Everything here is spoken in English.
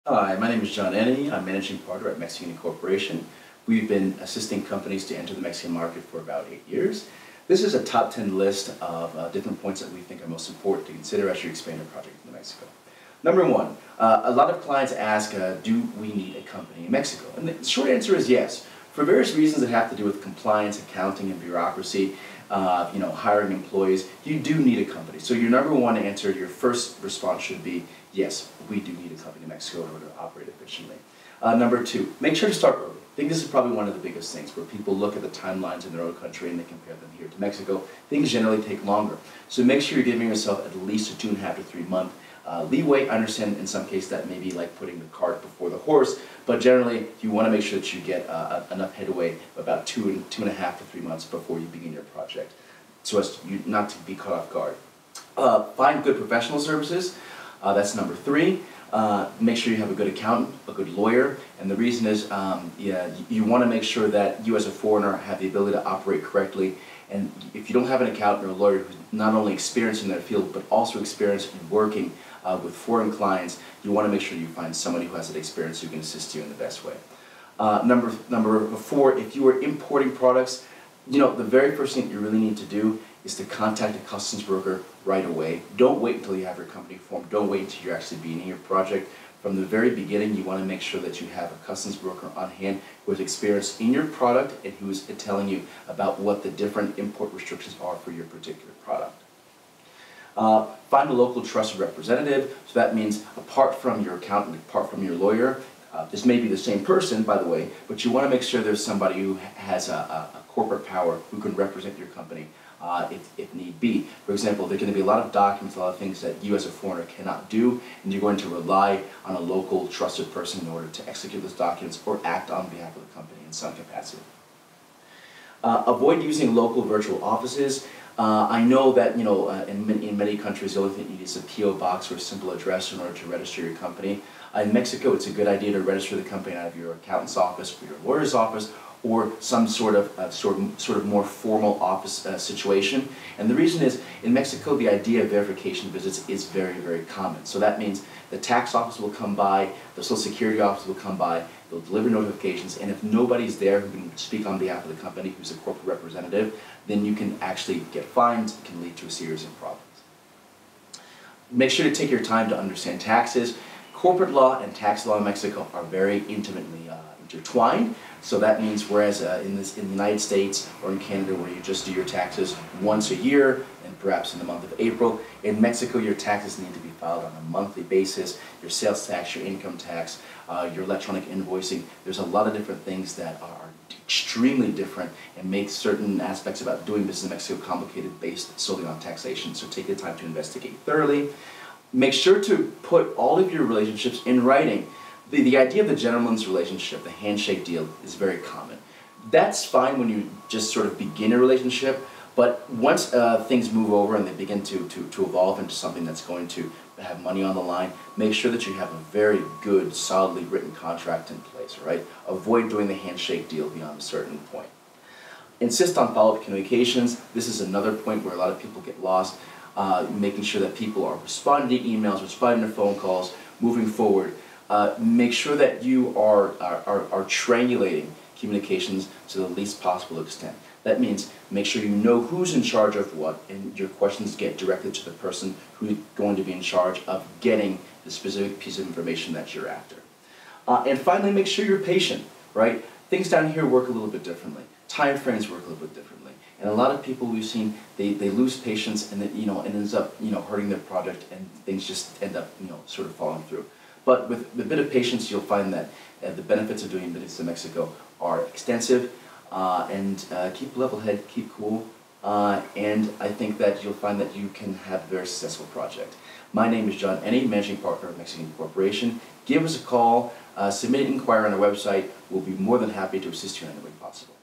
Hi, my name is John Eni. I'm managing partner at Mexican Incorporation. We've been assisting companies to enter the Mexican market for about 8 years. This is a top 10 list of different points that we think are most important to consider as you expand your project into Mexico. Number one, a lot of clients ask, do we need a company in Mexico? And the short answer is yes. For various reasons that have to do with compliance, accounting, and bureaucracy, hiring employees, you do need a company. So your number one answer, your first response should be, yes, we do need a company in Mexico in order to operate efficiently. Number two, make sure to start early. I think this is probably one of the biggest things where people look at the timelines in their own country and they compare them here to Mexico. Things generally take longer. So make sure you're giving yourself at least a 2.5 to 3 month leeway. I understand in some cases that may be like putting the cart before the horse, but generally you want to make sure that you get enough headway about 2.5 to 3 months before you begin your project, so as not to be caught off guard. Find good professional services. That's number three. Make sure you have a good accountant, a good lawyer, and the reason is you want to make sure that you as a foreigner have the ability to operate correctly. And if you don't have an accountant or a lawyer who's not only experienced in their field but also experienced in working with foreign clients, you want to make sure you find somebody who has that experience who can assist you in the best way. Number four, if you are importing products, the very first thing you really need to do is to contact a customs broker right away. Don't wait until you have your company formed. Don't wait until you're actually beginning your project. From the very beginning, you want to make sure that you have a customs broker on hand who has experience in your product and who is telling you about what the different import restrictions are for your particular product. Find a local trusted representative. So that means apart from your accountant, apart from your lawyer, this may be the same person, by the way, but you want to make sure there's somebody who has a corporate power who can represent your company if need be. For example, there are going to be a lot of documents, a lot of things that you as a foreigner cannot do, and you're going to rely on a local trusted person in order to execute those documents or act on behalf of the company in some capacity. Avoid using local virtual offices. I know that in many countries the only thing you need is a P.O. box or a simple address in order to register your company. In Mexico, it's a good idea to register the company out of your accountant's office or your lawyer's office, or some sort of more formal office situation. And the reason is, in Mexico, the idea of verification visits is very, very common. So that means the tax office will come by, the Social Security office will come by, they'll deliver notifications, and if nobody's there who can speak on behalf of the company, who's a corporate representative, then you can actually get fined. It can lead to a series of problems. Make sure to take your time to understand taxes. Corporate law and tax law in Mexico are very intimately intertwined. So that means whereas in the United States or in Canada where you just do your taxes once a year and perhaps in the month of April, in Mexico your taxes need to be filed on a monthly basis. Your sales tax, your income tax, your electronic invoicing. There's a lot of different things that are extremely different and make certain aspects about doing business in Mexico complicated based solely on taxation. So take the time to investigate thoroughly. Make sure to put all of your relationships in writing. The idea of the gentleman's relationship, the handshake deal, is very common. That's fine when you just sort of begin a relationship, but once things move over and they begin to evolve into something that's going to have money on the line, make sure that you have a very good, solidly written contract in place, right? Avoid doing the handshake deal beyond a certain point. Insist on follow-up communications. This is another point where a lot of people get lost. Making sure that people are responding to emails, responding to phone calls, moving forward. Make sure that you are triangulating communications to the least possible extent. That means make sure you know who's in charge of what, and your questions get directed to the person who's going to be in charge of getting the specific piece of information that you're after. And finally, make sure you're patient, right? Things down here work a little bit differently. Time frames work a little bit differently. And a lot of people we've seen, they lose patience and it ends up hurting their project, and things just end up sort of falling through. But with a bit of patience, you'll find that the benefits of doing business in Mexico are extensive, and keep a level head, keep cool, and I think that you'll find that you can have a very successful project. My name is John Eni, Managing Partner of Mexican Incorporation. Give us a call, submit an inquiry on our website. We'll be more than happy to assist you in any way possible.